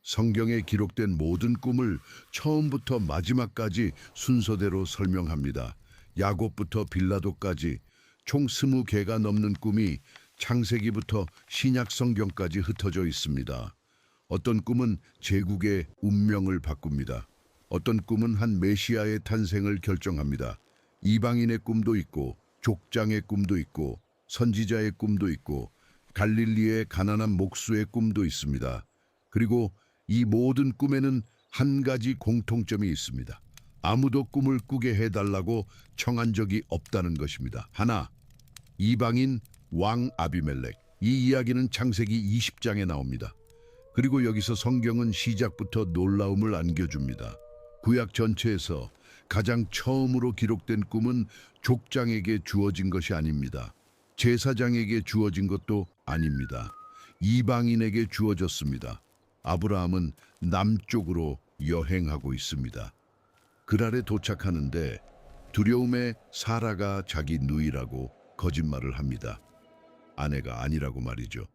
성경에 기록된 모든 꿈을 처음부터 마지막까지 순서대로 설명합니다. 야곱부터 빌라도까지 총 20개가 넘는 꿈이 창세기부터 신약 성경까지 흩어져 있습니다. 어떤 꿈은 제국의 운명을 바꿉니다. 어떤 꿈은 한 메시아의 탄생을 결정합니다. 이방인의 꿈도 있고 족장의 꿈도 있고 선지자의 꿈도 있고 갈릴리의 가난한 목수의 꿈도 있습니다. 그리고 이 모든 꿈에는 한 가지 공통점이 있습니다. 아무도 꿈을 꾸게 해달라고 청한 적이 없다는 것입니다. 하나, 이방인 왕 아비멜렉. 이 이야기는 창세기 20장에 나옵니다. 그리고 여기서 성경은 시작부터 놀라움을 안겨줍니다. 구약 전체에서 가장 처음으로 기록된 꿈은 족장에게 주어진 것이 아닙니다. 제사장에게 주어진 것도 아닙니다. 이방인에게 주어졌습니다. 아브라함은 남쪽으로 여행하고 있습니다. 그랄에 도착하는데 두려움에 사라가 자기 누이라고 거짓말을 합니다. 아내가 아니라고 말이죠.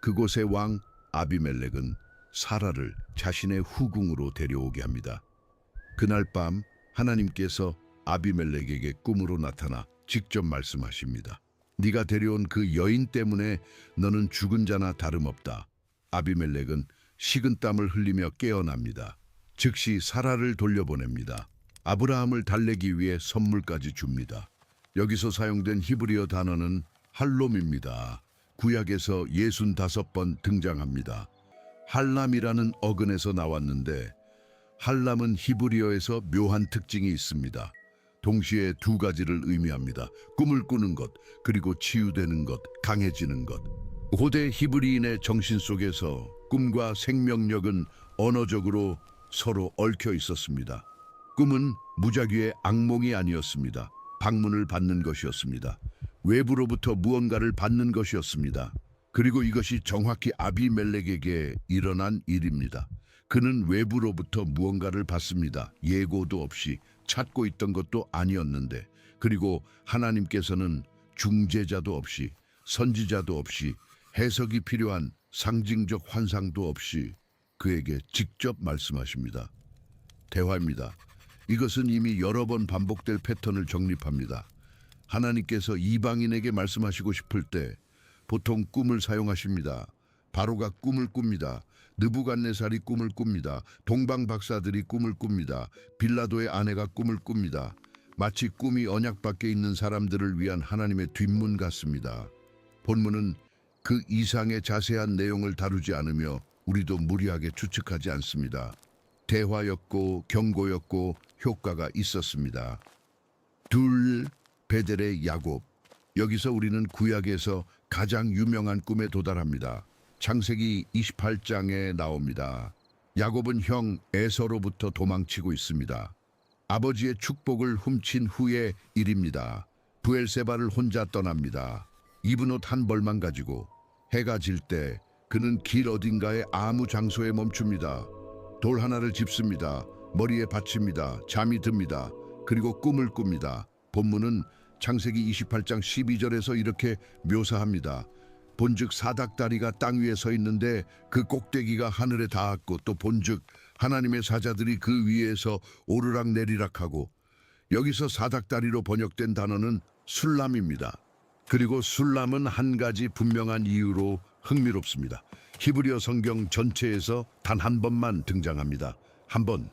그곳의 왕 아비멜렉은 사라를 자신의 후궁으로 데려오게 합니다. 그날 밤 하나님께서 아비멜렉에게 꿈으로 나타나 직접 말씀하십니다. 네가 데려온 그 여인 때문에 너는 죽은 자나 다름없다. 아비멜렉은 식은땀을 흘리며 깨어납니다. 즉시 사라를 돌려보냅니다. 아브라함을 달래기 위해 선물까지 줍니다. 여기서 사용된 히브리어 단어는 할롬입니다. 구약에서 65번 등장합니다. 할람이라는 어근에서 나왔는데 할람은 히브리어에서 묘한 특징이 있습니다. 동시에 두 가지를 의미합니다. 꿈을 꾸는 것, 그리고 치유되는 것, 강해지는 것. 고대 히브리인의 정신 속에서 꿈과 생명력은 언어적으로 서로 얽혀 있었습니다. 꿈은 무작위의 악몽이 아니었습니다. 방문을 받는 것이었습니다. 외부로부터 무언가를 받는 것이었습니다. 그리고 이것이 정확히 아비멜렉에게 일어난 일입니다. 그는 외부로부터 무언가를 받습니다. 예고도 없이 찾고 있던 것도 아니었는데, 그리고 하나님께서는 중재자도 없이 선지자도 없이 해석이 필요한 상징적 환상도 없이 그에게 직접 말씀하십니다. 대화입니다. 이것은 이미 여러 번 반복될 패턴을 정립합니다. 하나님께서 이방인에게 말씀하시고 싶을 때 보통 꿈을 사용하십니다. 바로가 꿈을 꿉니다. 느부갓네살이 꿈을 꿉니다. 동방 박사들이 꿈을 꿉니다. 빌라도의 아내가 꿈을 꿉니다. 마치 꿈이 언약 밖에 있는 사람들을 위한 하나님의 뒷문 같습니다. 본문은 그 이상의 자세한 내용을 다루지 않으며 우리도 무리하게 추측하지 않습니다. 대화였고 경고였고 효과가 있었습니다. 둘, 베델의 야곱. 여기서 우리는 구약에서 가장 유명한 꿈에 도달합니다. 창세기 28장에 나옵니다. 야곱은 형 에서로부터 도망치고 있습니다. 아버지의 축복을 훔친 후의 일입니다. 브엘세바를 혼자 떠납니다. 입은 옷 한 벌만 가지고 해가 질 때 그는 길 어딘가에 아무 장소에 멈춥니다. 돌 하나를 짚습니다. 머리에 받칩니다. 잠이 듭니다. 그리고 꿈을 꿉니다. 본문은 창세기 28장 12절에서 이렇게 묘사합니다. 본즉 사닥다리가 땅 위에 서 있는데 그 꼭대기가 하늘에 닿았고, 또 본즉 하나님의 사자들이 그 위에서 오르락 내리락 하고. 여기서 사닥다리로 번역된 단어는 술람입니다. 그리고 술람은 한 가지 분명한 이유로 흥미롭습니다. 히브리어 성경 전체에서 단 한 번만 등장합니다. 한 번.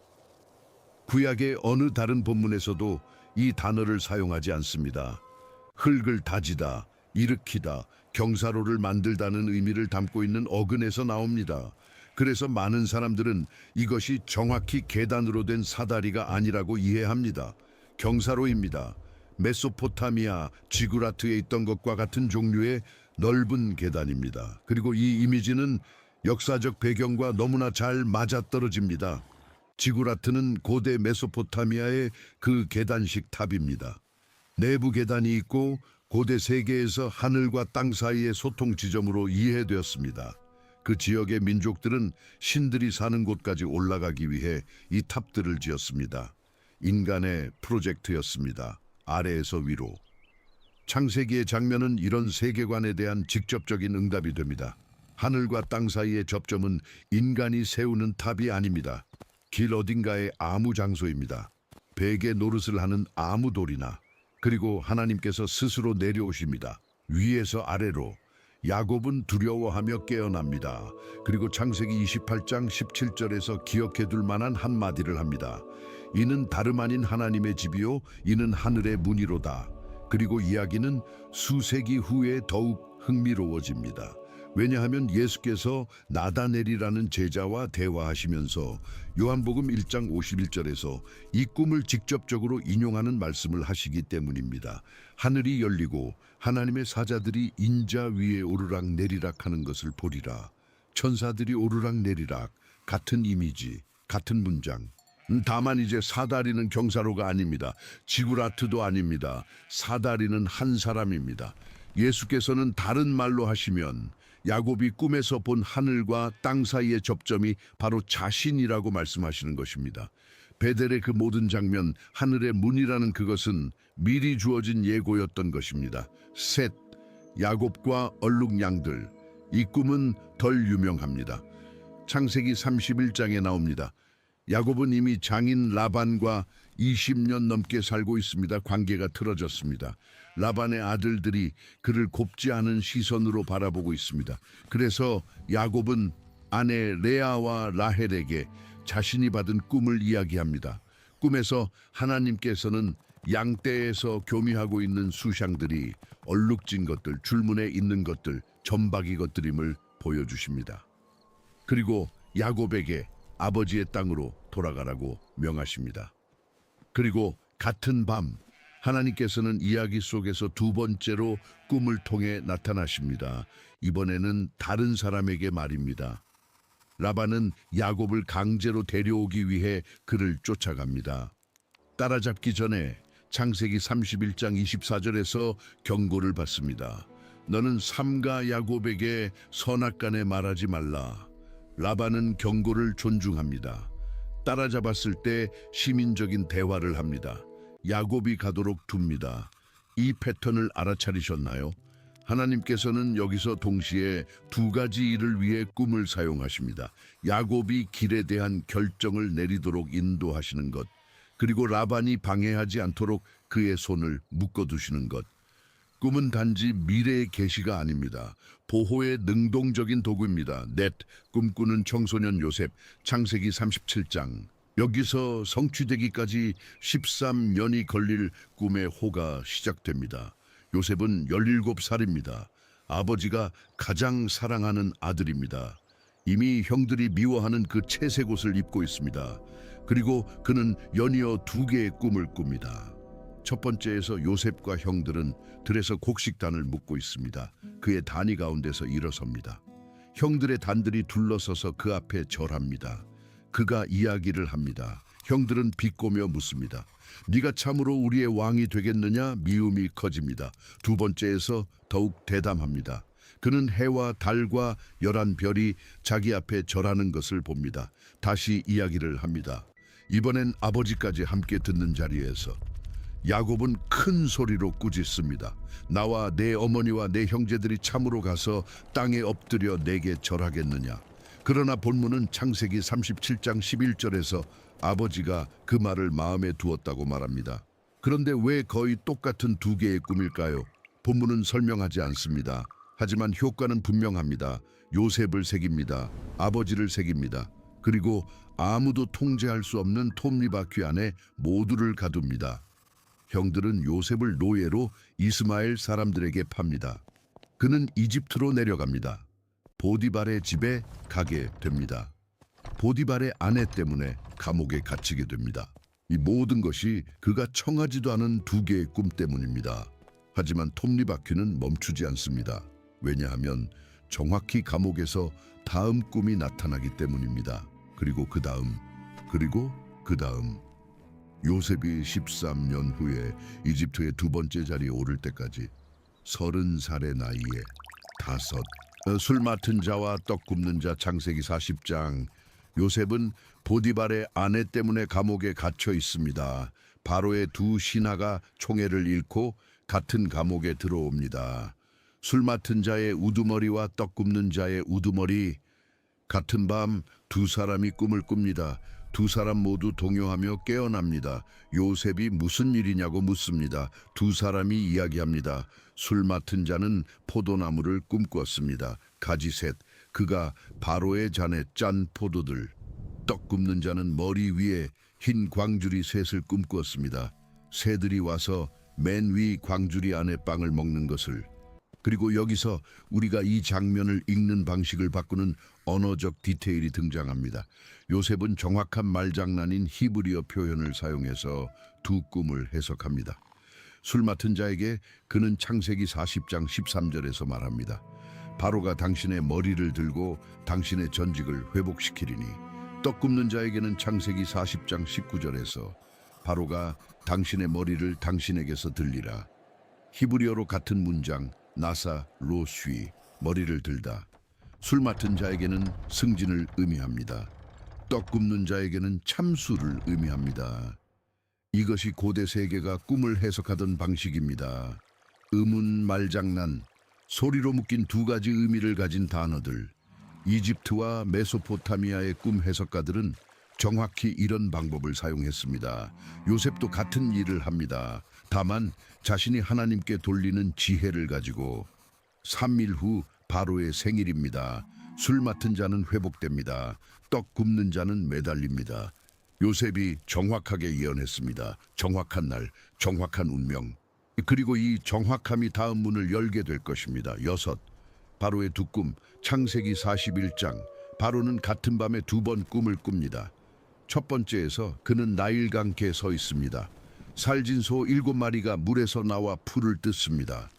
구약의 어느 다른 본문에서도 이 단어를 사용하지 않습니다. 흙을 다지다, 일으키다, 경사로를 만들다는 의미를 담고 있는 어근에서 나옵니다. 그래서 많은 사람들은 이것이 정확히 계단으로 된 사다리가 아니라고 이해합니다. 경사로입니다. 메소포타미아 지구라트에 있던 것과 같은 종류의 넓은 계단입니다. 그리고 이 이미지는 역사적 배경과 너무나 잘 맞아떨어집니다. 지구라트는 고대 메소포타미아의 그 계단식 탑입니다. 내부 계단이 있고 고대 세계에서 하늘과 땅 사이의 소통 지점으로 이해되었습니다. 그 지역의 민족들은 신들이 사는 곳까지 올라가기 위해 이 탑들을 지었습니다. 인간의 프로젝트였습니다. 아래에서 위로. 창세기의 장면은 이런 세계관에 대한 직접적인 응답이 됩니다. 하늘과 땅 사이의 접점은 인간이 세우는 탑이 아닙니다. 길 어딘가의 아무 장소입니다. 베개 노릇을 하는 아무 돌이나, 그리고 하나님께서 스스로 내려오십니다. 위에서 아래로. 야곱은 두려워하며 깨어납니다. 그리고 창세기 28장 17절에서 기억해둘 만한 한마디를 합니다. 이는 다름 아닌 하나님의 집이요 이는 하늘의 문이로다. 그리고 이야기는 수세기 후에 더욱 흥미로워집니다. 왜냐하면 예수께서 나다넬이라는 제자와 대화하시면서 요한복음 1장 51절에서 이 꿈을 직접적으로 인용하는 말씀을 하시기 때문입니다. 하늘이 열리고 하나님의 사자들이 인자 위에 오르락 내리락 하는 것을 보리라. 천사들이 오르락 내리락, 같은 이미지, 같은 문장. 다만 이제 사다리는 경사로가 아닙니다. 지구라트도 아닙니다. 사다리는 한 사람입니다. 예수께서는 다른 말로 하시면 야곱이 꿈에서 본 하늘과 땅 사이의 접점이 바로 자신이라고 말씀하시는 것입니다. 베델의 그 모든 장면, 하늘의 문이라는 그것은 미리 주어진 예고였던 것입니다. 셋, 야곱과 얼룩양들. 이 꿈은 덜 유명합니다. 창세기 31장에 나옵니다. 야곱은 이미 장인 라반과 20년 넘게 살고 있습니다. 관계가 틀어졌습니다. 라반의 아들들이 그를 곱지 않은 시선으로 바라보고 있습니다. 그래서 야곱은 아내 레아와 라헬에게 자신이 받은 꿈을 이야기합니다. 꿈에서 하나님께서는 양떼에서 교미하고 있는 수샹들이 얼룩진 것들, 줄무늬 있는 것들, 점박이 것들임을 보여주십니다. 그리고 야곱에게 아버지의 땅으로 돌아가라고 명하십니다. 그리고 같은 밤 하나님께서는 이야기 속에서 두 번째로 꿈을 통해 나타나십니다. 이번에는 다른 사람에게 말입니다. 라반은 야곱을 강제로 데려오기 위해 그를 쫓아갑니다. 따라잡기 전에 창세기 31장 24절에서 경고를 받습니다. 너는 삼가 야곱에게 선악간에 말하지 말라. 라반은 경고를 존중합니다. 따라잡았을 때 시민적인 대화를 합니다. 야곱이 가도록 둡니다. 이 패턴을 알아차리셨나요? 하나님께서는 여기서 동시에 두 가지 일을 위해 꿈을 사용하십니다. 야곱이 길에 대한 결정을 내리도록 인도하시는 것, 그리고 라반이 방해하지 않도록 그의 손을 묶어두시는 것. 꿈은 단지 미래의 계시가 아닙니다. 보호의 능동적인 도구입니다. 넷, 꿈꾸는 청소년 요셉, 창세기 37장. 여기서 성취되기까지 13년이 걸릴 꿈의 호가 시작됩니다. 요셉은 17살입니다. 아버지가 가장 사랑하는 아들입니다. 이미 형들이 미워하는 그 채색 옷을 입고 있습니다. 그리고 그는 연이어 두 개의 꿈을 꿉니다. 첫 번째에서 요셉과 형들은 들에서 곡식단을 묶고 있습니다. 그의 단위 가운데서 일어섭니다. 형들의 단들이 둘러서서 그 앞에 절합니다. 그가 이야기를 합니다. 형들은 비꼬며 묻습니다. 네가 참으로 우리의 왕이 되겠느냐? 미움이 커집니다. 두 번째에서 더욱 대담합니다. 그는 해와 달과 11별이 자기 앞에 절하는 것을 봅니다. 다시 이야기를 합니다. 이번엔 아버지까지 함께 듣는 자리에서 야곱은 큰 소리로 꾸짖습니다. 나와 내 어머니와 내 형제들이 참으로 가서 땅에 엎드려 내게 절하겠느냐? 그러나 본문은 창세기 37장 11절에서 아버지가 그 말을 마음에 두었다고 말합니다. 그런데 왜 거의 똑같은 두 개의 꿈일까요? 본문은 설명하지 않습니다. 하지만 효과는 분명합니다. 요셉을 새깁니다. 아버지를 새깁니다. 그리고 아무도 통제할 수 없는 톱니바퀴 안에 모두를 가둡니다. 형들은 요셉을 노예로 이스마엘 사람들에게 팝니다. 그는 이집트로 내려갑니다. 보디발의 집에 가게 됩니다. 보디발의 아내 때문에 감옥에 갇히게 됩니다. 이 모든 것이 그가 청하지도 않은 두 개의 꿈 때문입니다. 하지만 톱니바퀴는 멈추지 않습니다. 왜냐하면 정확히 감옥에서 다음 꿈이 나타나기 때문입니다. 그리고 그 다음, 그리고 그 다음. 요셉이 13년 후에 이집트의 두 번째 자리에 오를 때까지 30살의 나이에 다섯. 술 맡은 자와 떡 굽는 자, 창세기 40장. 요셉은 보디발의 아내 때문에 감옥에 갇혀 있습니다. 바로의 두 신하가 총애를 잃고 같은 감옥에 들어옵니다. 술 맡은 자의 우두머리와 떡 굽는 자의 우두머리. 같은 밤 두 사람이 꿈을 꿉니다. 두 사람 모두 동요하며 깨어납니다. 요셉이 무슨 일이냐고 묻습니다. 두 사람이 이야기합니다. 술 맡은 자는 포도나무를 꿈꾸었습니다. 가지 셋, 그가 바로의 잔에 짠 포도들. 떡 굽는 자는 머리 위에 흰 광주리 셋을 꿈꾸었습니다. 새들이 와서 맨 위 광주리 안에 빵을 먹는 것을. 그리고 여기서 우리가 이 장면을 읽는 방식을 바꾸는 언어적 디테일이 등장합니다. 요셉은 정확한 말장난인 히브리어 표현을 사용해서 두 꿈을 해석합니다. 술 맡은 자에게 그는 창세기 40장 13절에서 말합니다. 바로가 당신의 머리를 들고 당신의 전직을 회복시키리니. 떡 굽는 자에게는 창세기 40장 19절에서 바로가 당신의 머리를 당신에게서 들리라. 히브리어로 같은 문장 나사 로쉬, 머리를 들다. 술 맡은 자에게는 승진을 의미합니다. 떡 굽는 자에게는 참수를 의미합니다. 이것이 고대 세계가 꿈을 해석하던 방식입니다. 의문, 말장난, 소리로 묶인 두 가지 의미를 가진 단어들. 이집트와 메소포타미아의 꿈 해석가들은 정확히 이런 방법을 사용했습니다. 요셉도 같은 일을 합니다. 다만 자신이 하나님께 돌리는 지혜를 가지고. 3일 후 바로의 생일입니다. 술 맡은 자는 회복됩니다. 떡 굽는 자는 매달립니다. 요셉이 정확하게 예언했습니다. 정확한 날, 정확한 운명. 그리고 이 정확함이 다음 문을 열게 될 것입니다. 6. 바로의 두 꿈, 창세기 41장. 바로는 같은 밤에 두 번 꿈을 꿉니다. 첫 번째에서 그는 나일강가에 서 있습니다. 살진 소 7마리가 물에서 나와 풀을 뜯습니다.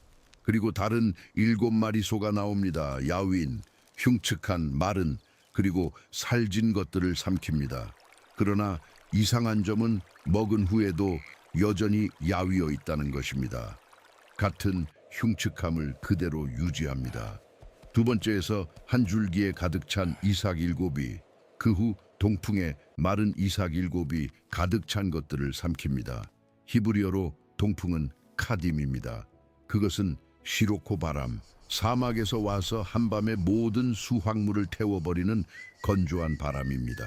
그리고 다른 7마리 소가 나옵니다. 야윈, 흉측한, 마른, 그리고 살진 것들을 삼킵니다. 그러나 이상한 점은 먹은 후에도 여전히 야위어 있다는 것입니다. 같은 흉측함을 그대로 유지합니다. 두 번째에서 한 줄기에 가득 찬 이삭 7이, 그 후 동풍에 마른 이삭 7이 가득 찬 것들을 삼킵니다. 히브리어로 동풍은 카딤입니다. 그것은 시로코 바람, 사막에서 와서 한밤에 모든 수확물을 태워버리는 건조한 바람입니다.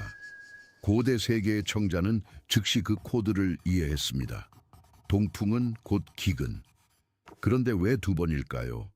고대 세계의 청자는 즉시 그 코드를 이해했습니다. 동풍은 곧 기근. 그런데 왜 두 번일까요?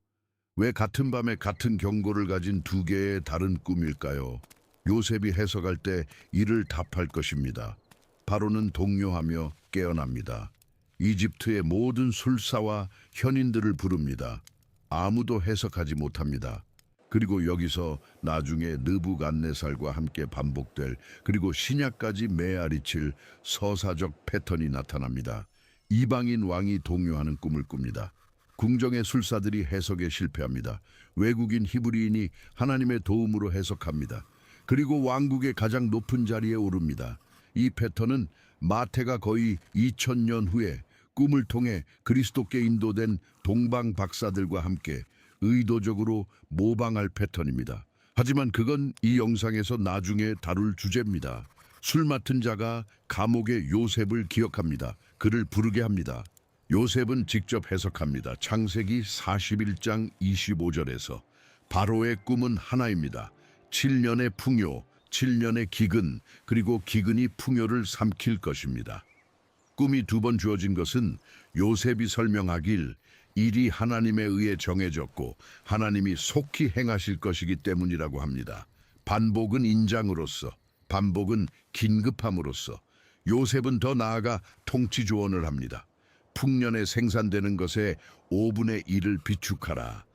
왜 같은 밤에 같은 경고를 가진 두 개의 다른 꿈일까요? 요셉이 해석할 때 이를 답할 것입니다. 바로는 동요하며 깨어납니다. 이집트의 모든 술사와 현인들을 부릅니다. 아무도 해석하지 못합니다. 그리고 여기서 나중에 느부갓네살과 함께 반복될, 그리고 신약까지 메아리칠 서사적 패턴이 나타납니다. 이방인 왕이 동요하는 꿈을 꿉니다. 궁정의 술사들이 해석에 실패합니다. 외국인 히브리인이 하나님의 도움으로 해석합니다. 그리고 왕국의 가장 높은 자리에 오릅니다. 이 패턴은 마태가 거의 2000년 후에 꿈을 통해 그리스도께 인도된 동방 박사들과 함께 의도적으로 모방할 패턴입니다. 하지만 그건 이 영상에서 나중에 다룰 주제입니다. 술 맡은 자가 감옥의 요셉을 기억합니다. 그를 부르게 합니다. 요셉은 직접 해석합니다. 창세기 41장 25절에서 바로의 꿈은 하나입니다. 7년의 풍요, 7년의 기근, 그리고 기근이 풍요를 삼킬 것입니다. 꿈이 두 번 주어진 것은 요셉이 설명하길 일이 하나님에 의해 정해졌고 하나님이 속히 행하실 것이기 때문이라고 합니다. 반복은 인장으로서, 반복은 긴급함으로써, 요셉은 더 나아가 통치 조언을 합니다. 풍년에 생산되는 것에 5분의 1을 비축하라.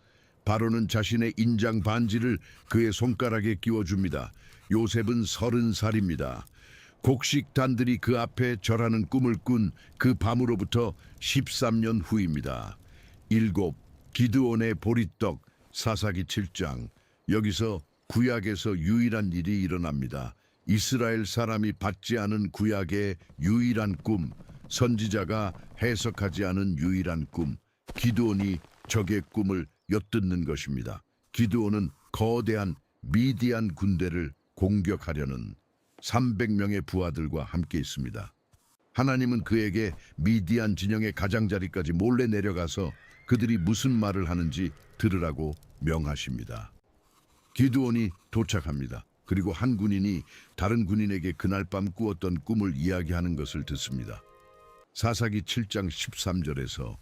바로는 자신의 인장 반지를 그의 손가락에 끼워줍니다. 요셉은 30살입니다. 곡식단들이 그 앞에 절하는 꿈을 꾼 그 밤으로부터 13년 후입니다. 7. 기드온의 보리떡, 사사기 7장. 여기서 구약에서 유일한 일이 일어납니다. 이스라엘 사람이 받지 않은 구약의 유일한 꿈, 선지자가 해석하지 않은 유일한 꿈. 기드온이 적의 꿈을 엿듣는 것입니다. 기드온은 거대한 미디안 군대를 공격하려는 300명의 부하들과 함께 있습니다. 하나님은 그에게 미디안 진영의 가장자리까지 몰래 내려가서 그들이 무슨 말을 하는지 들으라고 명하십니다. 기드온이 도착합니다. 그리고 한 군인이 다른 군인에게 그날 밤 꾸었던 꿈을 이야기하는 것을 듣습니다. 사사기 7장 13절에서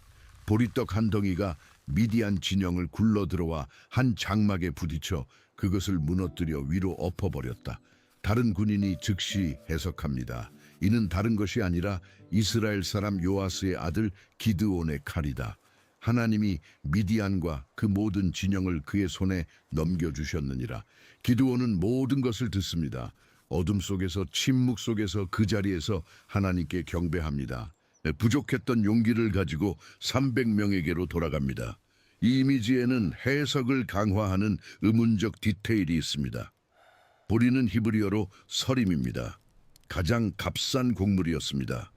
보리떡 한 덩이가 미디안 진영을 굴러 들어와 한 장막에 부딪혀 그것을 무너뜨려 위로 엎어버렸다. 다른 군인이 즉시 해석합니다. 이는 다른 것이 아니라 이스라엘 사람 요아스의 아들 기드온의 칼이다. 하나님이 미디안과 그 모든 진영을 그의 손에 넘겨주셨느니라. 기드온은 모든 것을 듣습니다. 어둠 속에서, 침묵 속에서, 그 자리에서 하나님께 경배합니다. 부족했던 용기를 가지고 300명에게로 돌아갑니다. 이 이미지에는 해석을 강화하는 의문적 디테일이 있습니다. 보리는 히브리어로 서림입니다. 가장 값싼 곡물이었습니다.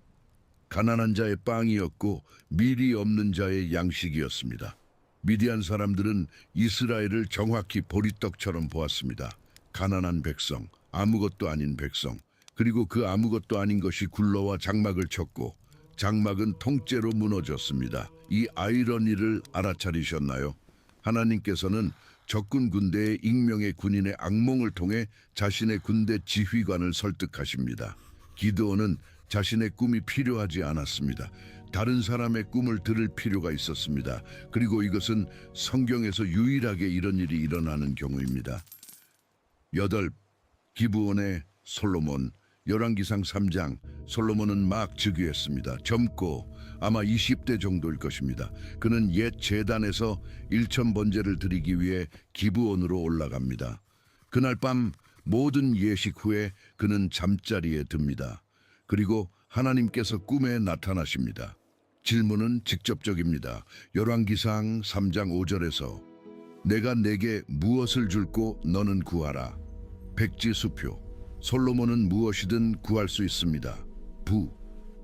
가난한 자의 빵이었고 밀이 없는 자의 양식이었습니다. 미디안 사람들은 이스라엘을 정확히 보리떡처럼 보았습니다. 가난한 백성, 아무것도 아닌 백성, 그리고 그 아무것도 아닌 것이 굴러와 장막을 쳤고 장막은 통째로 무너졌습니다. 이 아이러니를 알아차리셨나요? 하나님께서는 적군 군대의 익명의 군인의 악몽을 통해 자신의 군대 지휘관을 설득하십니다. 기드온은 자신의 꿈이 필요하지 않았습니다. 다른 사람의 꿈을 들을 필요가 있었습니다. 그리고 이것은 성경에서 유일하게 이런 일이 일어나는 경우입니다. 8. 기브온의 솔로몬. 열왕기상 3장. 솔로몬은 막 즉위했습니다. 젊고 아마 20대 정도일 것입니다. 그는 옛 제단에서 1,000번제를 드리기 위해 기브온으로 올라갑니다. 그날 밤 모든 예식 후에 그는 잠자리에 듭니다. 그리고 하나님께서 꿈에 나타나십니다. 질문은 직접적입니다. 열왕기상 3장 5절에서 내가 내게 무엇을 줄고 너는 구하라. 백지수표. 솔로몬은 무엇이든 구할 수 있습니다. 부,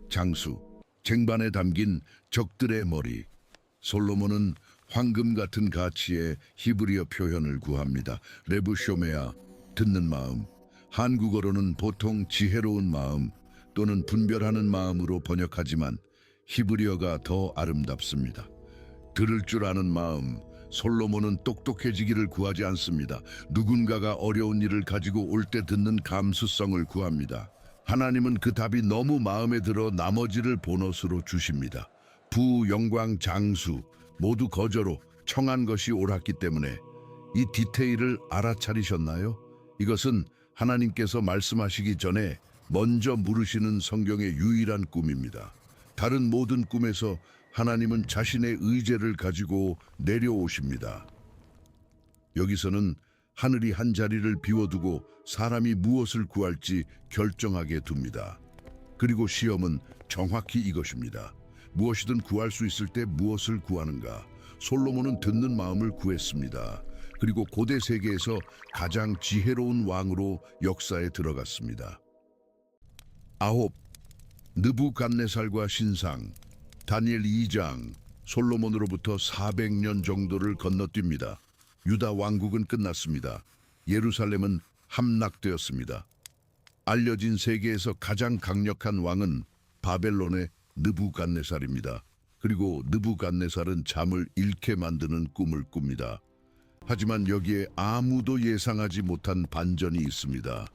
장수, 쟁반에 담긴 적들의 머리. 솔로몬은 황금 같은 가치의 히브리어 표현을 구합니다. 레부쇼메아, 듣는 마음. 한국어로는 보통 지혜로운 마음 또는 분별하는 마음으로 번역하지만 히브리어가 더 아름답습니다. 들을 줄 아는 마음. 솔로몬은 똑똑해지기를 구하지 않습니다. 누군가가 어려운 일을 가지고 올 때 듣는 감수성을 구합니다. 하나님은 그 답이 너무 마음에 들어 나머지를 보너스로 주십니다. 부, 영광, 장수 모두 거저로 청한 것이 옳았기 때문에 이 디테일을 알아차리셨나요? 이것은 하나님께서 말씀하시기 전에 먼저 물으시는 성경의 유일한 꿈입니다. 다른 모든 꿈에서 하나님은 자신의 의제를 가지고 내려오십니다. 여기서는 하늘이 한 자리를 비워두고 사람이 무엇을 구할지 결정하게 둡니다. 그리고 시험은 정확히 이것입니다. 무엇이든 구할 수 있을 때 무엇을 구하는가? 솔로몬은 듣는 마음을 구했습니다. 그리고 고대 세계에서 가장 지혜로운 왕으로 역사에 들어갔습니다. 9. 느부갓네살과 신상. 다니엘 2장. 솔로몬으로부터 400년 정도를 건너뜁니다. 유다 왕국은 끝났습니다. 예루살렘은 함락되었습니다. 알려진 세계에서 가장 강력한 왕은 바벨론의 느부갓네살입니다. 그리고 느부갓네살은 잠을 잃게 만드는 꿈을 꿉니다. 하지만 여기에 아무도 예상하지 못한 반전이 있습니다.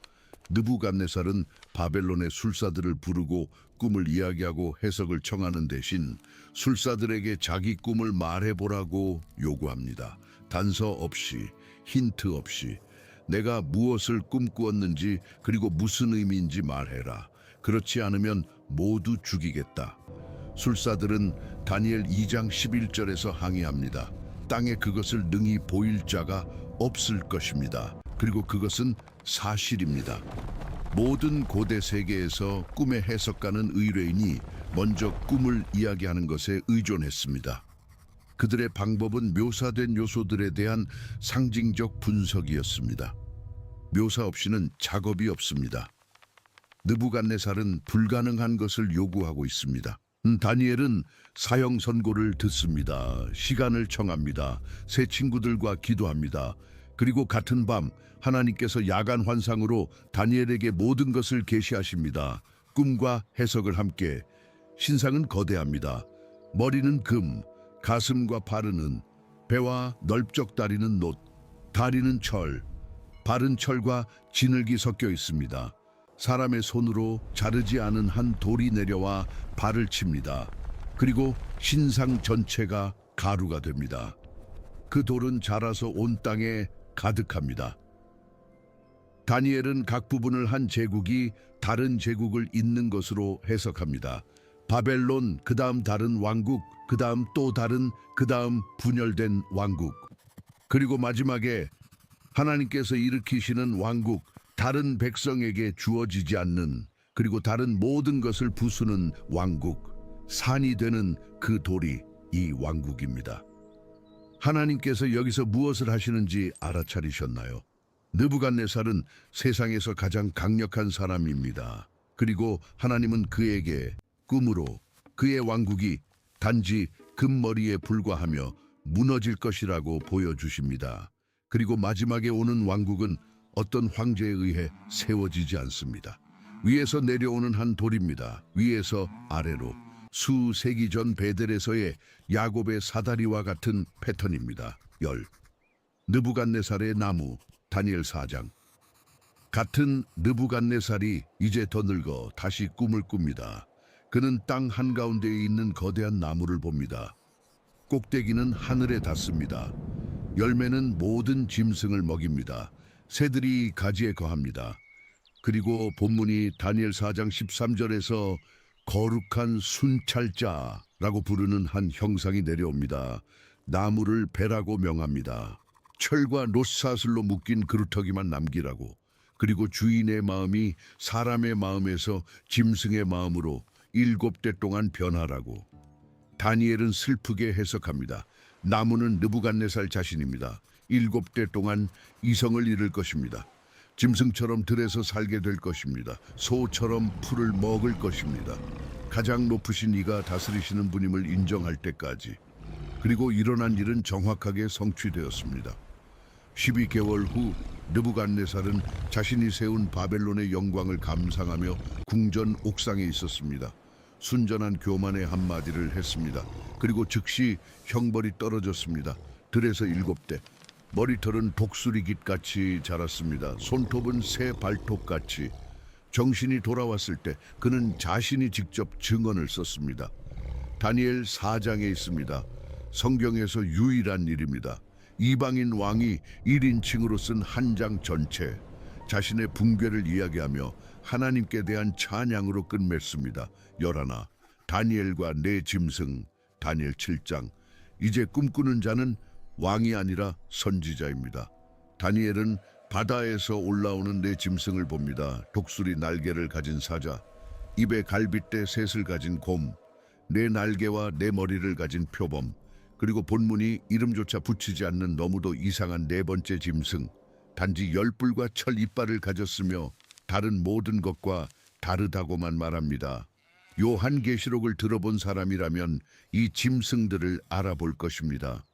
느부갓네살은 바벨론의 술사들을 부르고 꿈을 이야기하고 해석을 청하는 대신 술사들에게 자기 꿈을 말해보라고 요구합니다. 단서 없이, 힌트 없이 내가 무엇을 꿈꾸었는지 그리고 무슨 의미인지 말해라. 그렇지 않으면 모두 죽이겠다. 술사들은 다니엘 2장 11절에서 항의합니다. 땅에 그것을 능히 보일 자가 없을 것입니다. 그리고 그것은 사실입니다. 모든 고대 세계에서 꿈의 해석가는 의뢰인이 먼저 꿈을 이야기하는 것에 의존했습니다. 그들의 방법은 묘사된 요소들에 대한 상징적 분석이었습니다. 묘사 없이는 작업이 없습니다. 느부갓네살은 불가능한 것을 요구하고 있습니다. 다니엘은 사형 선고를 듣습니다. 시간을 청합니다. 새 친구들과 기도합니다. 그리고 같은 밤 하나님께서 야간 환상으로 다니엘에게 모든 것을 계시하십니다. 꿈과 해석을 함께. 신상은 거대합니다. 머리는 금, 가슴과 발은 은, 배와 넓적다리는 놋, 다리는 철, 발은 철과 진흙이 섞여 있습니다. 사람의 손으로 자르지 않은 한 돌이 내려와 발을 칩니다. 그리고 신상 전체가 가루가 됩니다. 그 돌은 자라서 온 땅에 가득합니다. 다니엘은 각 부분을 한 제국이 다른 제국을 잇는 것으로 해석합니다. 바벨론, 그 다음 다른 왕국, 그 다음 또 다른, 그 다음 분열된 왕국. 그리고 마지막에 하나님께서 일으키시는 왕국, 다른 백성에게 주어지지 않는, 그리고 다른 모든 것을 부수는 왕국, 산이 되는 그 돌이 이 왕국입니다. 하나님께서 여기서 무엇을 하시는지 알아차리셨나요? 느부갓네살은 세상에서 가장 강력한 사람입니다. 그리고 하나님은 그에게 꿈으로 그의 왕국이 단지 금머리에 불과하며 무너질 것이라고 보여주십니다. 그리고 마지막에 오는 왕국은 어떤 황제에 의해 세워지지 않습니다. 위에서 내려오는 한 돌입니다. 위에서 아래로 수세기 전 베델에서의 야곱의 사다리와 같은 패턴입니다. 느부갓네살의 나무, 다니엘 4장. 같은 느부갓네살이 이제 더 늙어 다시 꿈을 꿉니다. 그는 땅 한가운데에 있는 거대한 나무를 봅니다. 꼭대기는 하늘에 닿습니다. 열매는 모든 짐승을 먹입니다. 새들이 가지에 거합니다. 그리고 본문이 다니엘 4장 13절에서 거룩한 순찰자라고 부르는 한 형상이 내려옵니다. 나무를 배라고 명합니다. 철과 놋사슬로 묶인 그루터기만 남기라고. 그리고 주인의 마음이 사람의 마음에서 짐승의 마음으로 7대 동안 변하라고. 다니엘은 슬프게 해석합니다. 나무는 느부갓네살 자신입니다. 7대 동안 이성을 잃을 것입니다. 짐승처럼 들에서 살게 될 것입니다. 소처럼 풀을 먹을 것입니다. 가장 높으신 이가 다스리시는 분임을 인정할 때까지. 그리고 일어난 일은 정확하게 성취되었습니다. 12개월 후 느부갓네살은 자신이 세운 바벨론의 영광을 감상하며 궁전 옥상에 있었습니다. 순전한 교만의 한마디를 했습니다. 그리고 즉시 형벌이 떨어졌습니다. 들에서 7대. 머리털은 독수리깃같이 자랐습니다. 손톱은 새 발톱같이. 정신이 돌아왔을 때 그는 자신이 직접 증언을 썼습니다. 다니엘 4장에 있습니다. 성경에서 유일한 일입니다. 이방인 왕이 1인칭으로 쓴 한 장 전체, 자신의 붕괴를 이야기하며 하나님께 대한 찬양으로 끝맺습니다. 열하나, 다니엘과 내 짐승, 다니엘 7장. 이제 꿈꾸는 자는 왕이 아니라 선지자입니다. 다니엘은 바다에서 올라오는 내 짐승을 봅니다. 독수리 날개를 가진 사자, 입에 갈빗대 셋을 가진 곰, 내 날개와 내 머리를 가진 표범, 그리고 본문이 이름조차 붙이지 않는 너무도 이상한 네 번째 짐승, 단지 열뿔과 철 이빨을 가졌으며 다른 모든 것과 다르다고만 말합니다. 요한계시록을 들어본 사람이라면 이 짐승들을 알아볼 것입니다.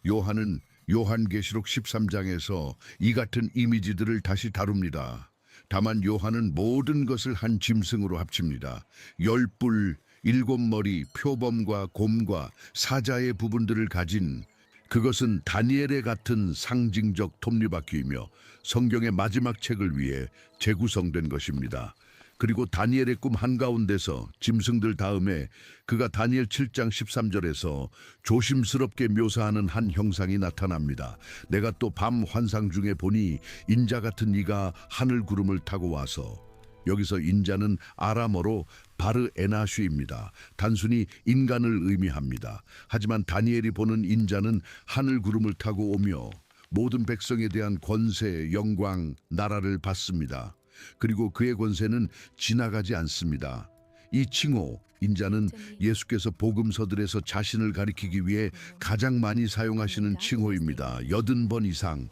요한은 요한계시록 13장에서 이 같은 이미지들을 다시 다룹니다. 다만 요한은 모든 것을 한 짐승으로 합칩니다. 열뿔, 7머리, 표범과 곰과 사자의 부분들을 가진, 그것은 다니엘의 같은 상징적 톱니바퀴이며 성경의 마지막 책을 위해 재구성된 것입니다. 그리고 다니엘의 꿈 한가운데서 짐승들 다음에 그가 다니엘 7장 13절에서 조심스럽게 묘사하는 한 형상이 나타납니다. 내가 또 밤 환상 중에 보니 인자 같은 이가 하늘 구름을 타고 와서, 여기서 인자는 아람어로 바르에나슈입니다. 단순히 인간을 의미합니다. 하지만 다니엘이 보는 인자는 하늘 구름을 타고 오며 모든 백성에 대한 권세, 영광, 나라를 받습니다. 그리고 그의 권세는 지나가지 않습니다. 이 칭호, 인자는 예수께서 복음서들에서 자신을 가리키기 위해 가장 많이 사용하시는 칭호입니다. 80번 이상.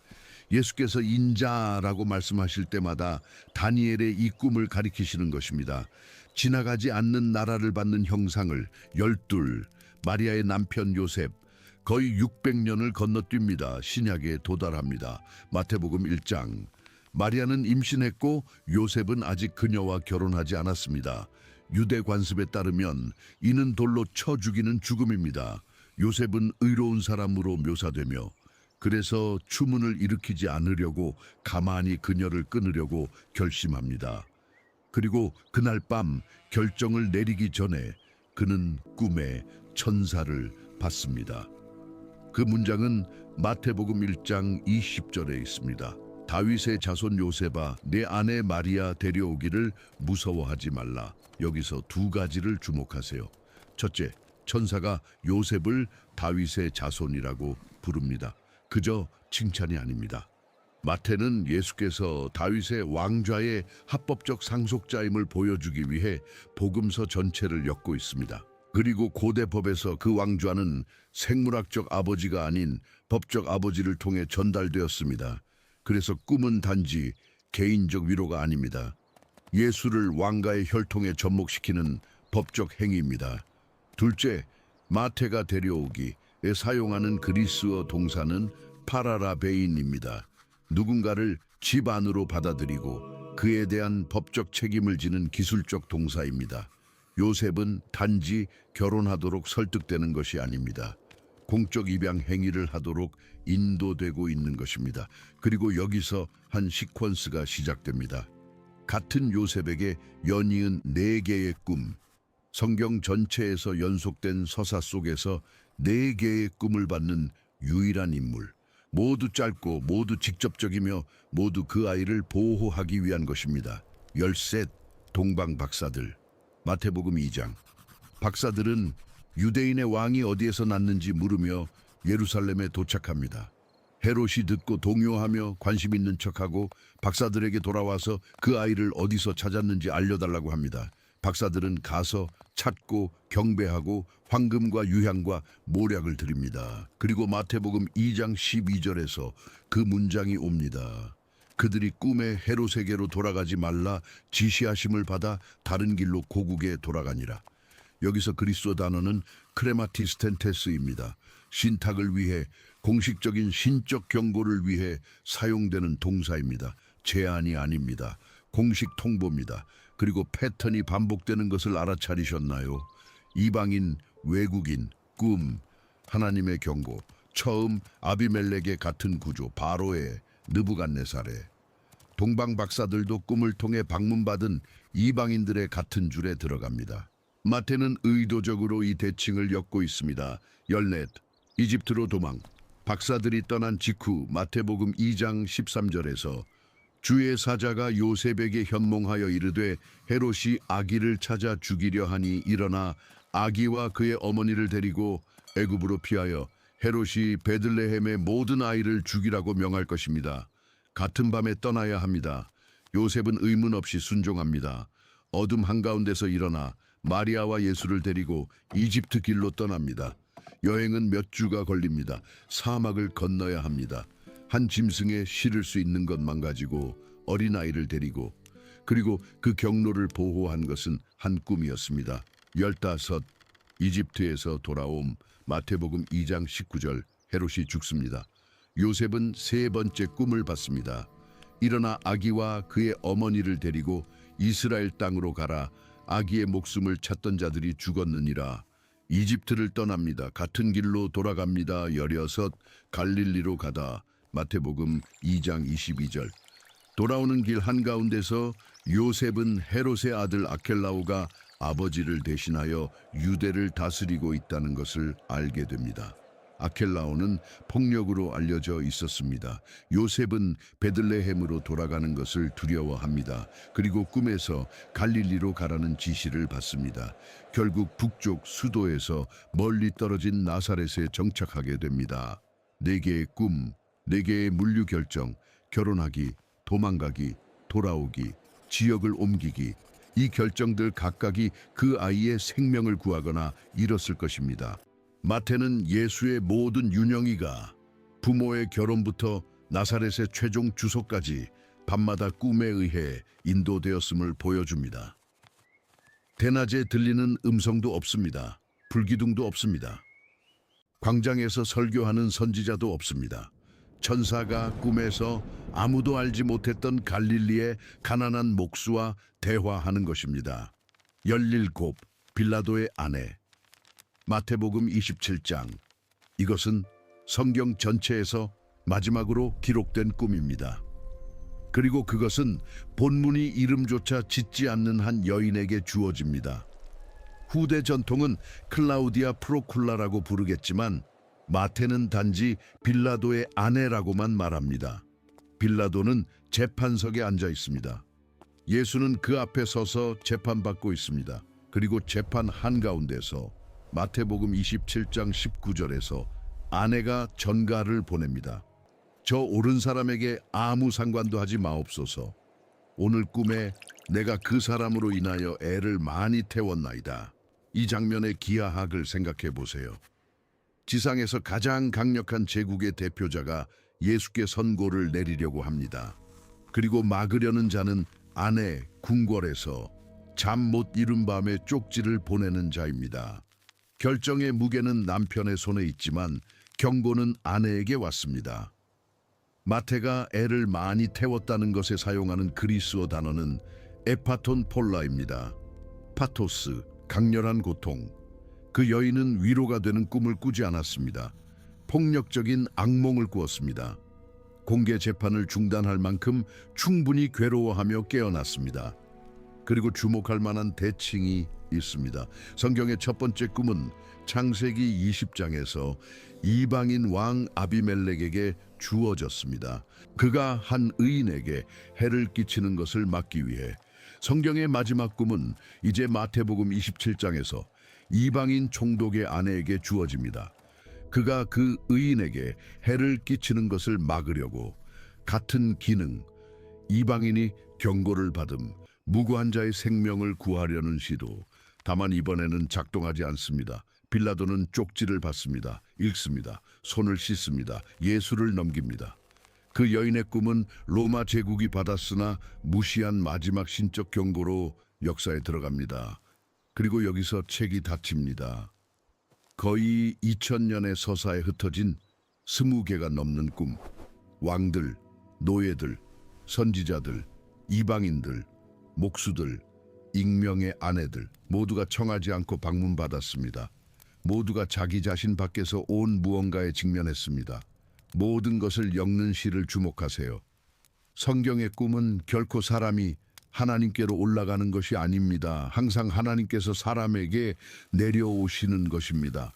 예수께서 인자라고 말씀하실 때마다 다니엘의 이 꿈을 가리키시는 것입니다. 지나가지 않는 나라를 받는 형상을 12, 마리아의 남편 요셉, 거의 600년을 건너뜁니다. 신약에 도달합니다. 마태복음 1장. 마리아는 임신했고 요셉은 아직 그녀와 결혼하지 않았습니다. 유대 관습에 따르면 이는 돌로 쳐 죽이는 죽음입니다. 요셉은 의로운 사람으로 묘사되며 그래서 추문을 일으키지 않으려고 가만히 그녀를 끊으려고 결심합니다. 그리고 그날 밤 결정을 내리기 전에 그는 꿈에 천사를 봤습니다. 그 문장은 마태복음 1장 20절에 있습니다. 다윗의 자손 요셉아, 내 아내 마리아 데려오기를 무서워하지 말라. 여기서 두 가지를 주목하세요. 첫째, 천사가 요셉을 다윗의 자손이라고 부릅니다. 그저 칭찬이 아닙니다. 마태는 예수께서 다윗의 왕좌의 합법적 상속자임을 보여주기 위해 복음서 전체를 엮고 있습니다. 그리고 고대 법에서 그 왕좌는 생물학적 아버지가 아닌 법적 아버지를 통해 전달되었습니다. 그래서 꿈은 단지 개인적 위로가 아닙니다. 예수를 왕가의 혈통에 접목시키는 법적 행위입니다. 둘째, 마태가 데려오기에 사용하는 그리스어 동사는 파라라베인입니다. 누군가를 집 안으로 받아들이고 그에 대한 법적 책임을 지는 기술적 동사입니다. 요셉은 단지 결혼하도록 설득되는 것이 아닙니다. 공적 입양 행위를 하도록 인도되고 있는 것입니다. 그리고 여기서 한 시퀀스가 시작됩니다. 같은 요셉에게 연이은 4개의 꿈, 성경 전체에서 연속된 서사 속에서 4개의 꿈을 받는 유일한 인물, 모두 짧고 모두 직접적이며 모두 그 아이를 보호하기 위한 것입니다. 13 동방 박사들. 마태복음 2장. 박사들은 유대인의 왕이 어디에서 났는지 물으며 예루살렘에 도착합니다. 헤롯이 듣고 동요하며 관심 있는 척하고 박사들에게 돌아와서 그 아이를 어디서 찾았는지 알려달라고 합니다. 박사들은 가서 찾고 경배하고 황금과 유향과 모략을 드립니다. 그리고 마태복음 2장 12절에서 그 문장이 옵니다. 그들이 꿈에 헤롯에게로 돌아가지 말라 지시하심을 받아 다른 길로 고국에 돌아가니라. 여기서 그리스어 단어는 크레마티스텐테스입니다. 신탁을 위해 공식적인 신적 경고를 위해 사용되는 동사입니다. 제안이 아닙니다. 공식 통보입니다. 그리고 패턴이 반복되는 것을 알아차리셨나요? 이방인, 외국인, 꿈, 하나님의 경고, 처음 아비멜렉의 같은 구조, 바로의 느부갓네살의 동방 박사들도 꿈을 통해 방문받은 이방인들의 같은 줄에 들어갑니다. 마태는 의도적으로 이 대칭을 엮고 있습니다. 14 이집트로 도망. 박사들이 떠난 직후 마태복음 2장 13절에서 주의 사자가 요셉에게 현몽하여 이르되 헤롯이 아기를 찾아 죽이려 하니 일어나 아기와 그의 어머니를 데리고 애굽으로 피하여 헤롯이 베들레헴의 모든 아이를 죽이라고 명할 것입니다. 같은 밤에 떠나야 합니다. 요셉은 의문 없이 순종합니다. 어둠 한가운데서 일어나 마리아와 예수를 데리고 이집트 길로 떠납니다. 여행은 몇 주가 걸립니다. 사막을 건너야 합니다. 한 짐승에 실을 수 있는 것만 가지고 어린아이를 데리고 그리고 그 경로를 보호한 것은 한 꿈이었습니다. 15 이집트에서 돌아옴. 마태복음 2장 19절 헤롯이 죽습니다. 요셉은 세 번째 꿈을 받습니다. 일어나 아기와 그의 어머니를 데리고 이스라엘 땅으로 가라. 아기의 목숨을 찾던 자들이 죽었느니라. 이집트를 떠납니다. 같은 길로 돌아갑니다. 16 갈릴리로 가다. 마태복음 2장 22절. 돌아오는 길 한가운데서 요셉은 헤롯의 아들 아켈라오가 아버지를 대신하여 유대를 다스리고 있다는 것을 알게 됩니다. 아켈라오는 폭력으로 알려져 있었습니다. 요셉은 베들레헴으로 돌아가는 것을 두려워합니다. 그리고 꿈에서 갈릴리로 가라는 지시를 받습니다. 결국 북쪽 수도에서 멀리 떨어진 나사렛에 정착하게 됩니다. 4개의 꿈, 4개의 물류 결정, 결혼하기, 도망가기, 돌아오기, 지역을 옮기기, 이 결정들 각각이 그 아이의 생명을 구하거나 잃었을 것입니다. 마태는 예수의 모든 윤영이가 부모의 결혼부터 나사렛의 최종 주소까지 밤마다 꿈에 의해 인도되었음을 보여줍니다. 대낮에 들리는 음성도 없습니다. 불기둥도 없습니다. 광장에서 설교하는 선지자도 없습니다. 천사가 꿈에서 아무도 알지 못했던 갈릴리의 가난한 목수와 대화하는 것입니다. 17 빌라도의 아내. 마태복음 27장. 이것은 성경 전체에서 마지막으로 기록된 꿈입니다. 그리고 그것은 본문이 이름조차 짓지 않는 한 여인에게 주어집니다. 후대 전통은 클라우디아 프로쿨라라고 부르겠지만 마태는 단지 빌라도의 아내라고만 말합니다. 빌라도는 재판석에 앉아 있습니다. 예수는 그 앞에 서서 재판받고 있습니다. 그리고 재판 한가운데서 마태복음 27장 19절에서 아내가 전가를 보냅니다. 저 옳은 사람에게 아무 상관도 하지 마옵소서. 오늘 꿈에 내가 그 사람으로 인하여 애를 많이 태웠나이다. 이 장면의 기하학을 생각해 보세요. 지상에서 가장 강력한 제국의 대표자가 예수께 선고를 내리려고 합니다. 그리고 막으려는 자는 아내 궁궐에서 잠 못 이룬 밤에 쪽지를 보내는 자입니다. 결정의 무게는 남편의 손에 있지만 경고는 아내에게 왔습니다. 마태가 애를 많이 태웠다는 것에 사용하는 그리스어 단어는 에파톤 폴라입니다. 파토스, 강렬한 고통. 그 여인은 위로가 되는 꿈을 꾸지 않았습니다. 폭력적인 악몽을 꾸었습니다. 공개 재판을 중단할 만큼 충분히 괴로워하며 깨어났습니다. 그리고 주목할 만한 대칭이 있습니다. 성경의 첫 번째 꿈은 창세기 20장에서 이방인 왕 아비멜렉에게 주어졌습니다. 그가 한 의인에게 해를 끼치는 것을 막기 위해. 성경의 마지막 꿈은 이제 마태복음 27장에서 이방인 총독의 아내에게 주어집니다. 그가 그 의인에게 해를 끼치는 것을 막으려고. 같은 기능, 이방인이 경고를 받음, 무고한 자의 생명을 구하려는 시도. 다만 이번에는 작동하지 않습니다. 빌라도는 쪽지를 받습니다. 읽습니다. 손을 씻습니다. 예수를 넘깁니다. 그 여인의 꿈은 로마 제국이 받았으나 무시한 마지막 신적 경고로 역사에 들어갑니다. 그리고 여기서 책이 닫힙니다. 거의 2000년의 서사에 흩어진 20개가 넘는 꿈. 왕들, 노예들, 선지자들, 이방인들, 목수들, 익명의 아내들 모두가 청하지 않고 방문받았습니다. 모두가 자기 자신 밖에서 온 무언가에 직면했습니다. 모든 것을 엮는 시를 주목하세요. 성경의 꿈은 결코 사람이 하나님께로 올라가는 것이 아닙니다. 항상 하나님께서 사람에게 내려오시는 것입니다.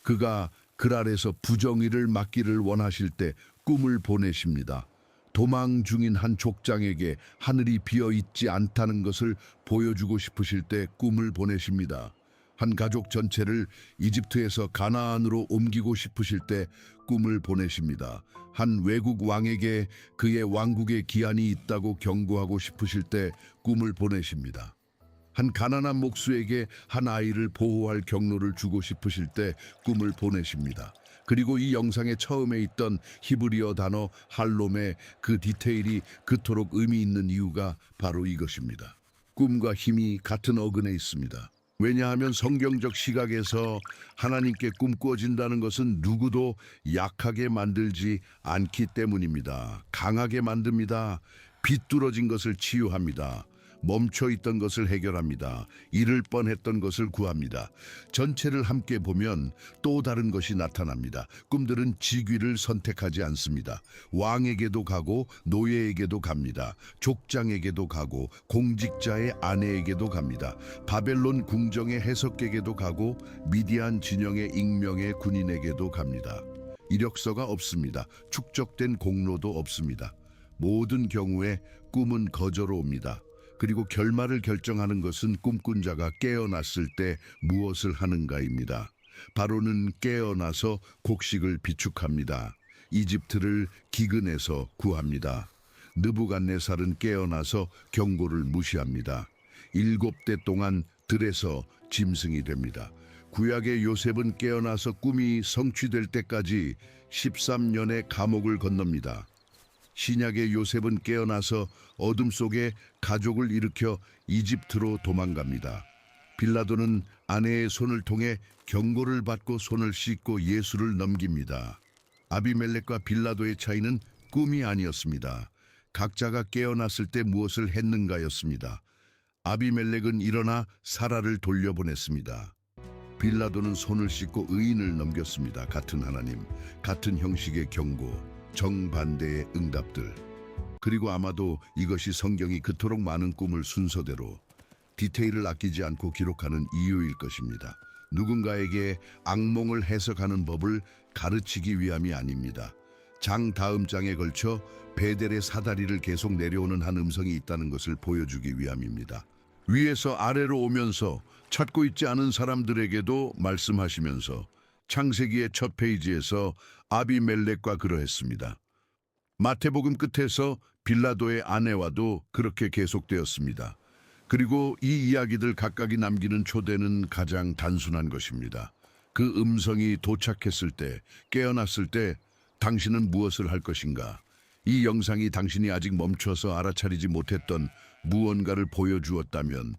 그가 글 아래서 부정의를 막기를 원하실 때 꿈을 보내십니다. 도망 중인 한 족장에게 하늘이 비어 있지 않다는 것을 보여주고 싶으실 때 꿈을 보내십니다. 한 가족 전체를 이집트에서 가나안으로 옮기고 싶으실 때 꿈을 보내십니다. 한 외국 왕에게 그의 왕국의 기한이 있다고 경고하고 싶으실 때 꿈을 보내십니다. 한 가난한 목수에게 한 아이를 보호할 경로를 주고 싶으실 때 꿈을 보내십니다. 그리고 이 영상의 처음에 있던 히브리어 단어 할롬의 그 디테일이 그토록 의미 있는 이유가 바로 이것입니다. 꿈과 힘이 같은 어근에 있습니다. 왜냐하면 성경적 시각에서 하나님께 꿈꾸어진다는 것은 누구도 약하게 만들지 않기 때문입니다. 강하게 만듭니다. 비뚤어진 것을 치유합니다. 멈춰있던 것을 해결합니다. 잃을 뻔했던 것을 구합니다. 전체를 함께 보면 또 다른 것이 나타납니다. 꿈들은 직위를 선택하지 않습니다. 왕에게도 가고 노예에게도 갑니다. 족장에게도 가고 공직자의 아내에게도 갑니다. 바벨론 궁정의 해석객에게도 가고 미디안 진영의 익명의 군인에게도 갑니다. 이력서가 없습니다. 축적된 공로도 없습니다. 모든 경우에 꿈은 거저로 옵니다. 그리고 결말을 결정하는 것은 꿈꾼 자가 깨어났을 때 무엇을 하는가입니다. 바로는 깨어나서 곡식을 비축합니다. 이집트를 기근에서 구합니다. 느부갓네살은 깨어나서 경고를 무시합니다. 7대 동안 들에서 짐승이 됩니다. 구약의 요셉은 깨어나서 꿈이 성취될 때까지 13년의 감옥을 건넙니다. 신약의 요셉은 깨어나서 어둠 속에 가족을 일으켜 이집트로 도망갑니다. 빌라도는 아내의 손을 통해 경고를 받고 손을 씻고 예수를 넘깁니다. 아비멜렉과 빌라도의 차이는 꿈이 아니었습니다. 각자가 깨어났을 때 무엇을 했는가였습니다. 아비멜렉은 일어나 사라를 돌려보냈습니다. 빌라도는 손을 씻고 의인을 넘겼습니다. 같은 하나님, 같은 형식의 경고, 정반대의 응답들. 그리고 아마도 이것이 성경이 그토록 많은 꿈을 순서대로 디테일을 아끼지 않고 기록하는 이유일 것입니다. 누군가에게 악몽을 해석하는 법을 가르치기 위함이 아닙니다. 장 다음 장에 걸쳐 베델의 사다리를 계속 내려오는 한 음성이 있다는 것을 보여주기 위함입니다. 위에서 아래로 오면서 찾고 있지 않은 사람들에게도 말씀하시면서 창세기의 첫 페이지에서 아비멜렉과 그러했습니다. 마태복음 끝에서 빌라도의 아내와도 그렇게 계속되었습니다. 그리고 이 이야기들 각각이 남기는 초대는 가장 단순한 것입니다. 그 음성이 도착했을 때, 깨어났을 때 당신은 무엇을 할 것인가? 이 영상이 당신이 아직 멈춰서 알아차리지 못했던 무언가를 보여주었다면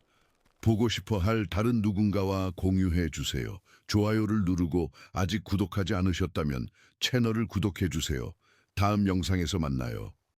보고 싶어 할 다른 누군가와 공유해 주세요. 좋아요를 누르고 아직 구독하지 않으셨다면 채널을 구독해 주세요. 다음 영상에서 만나요.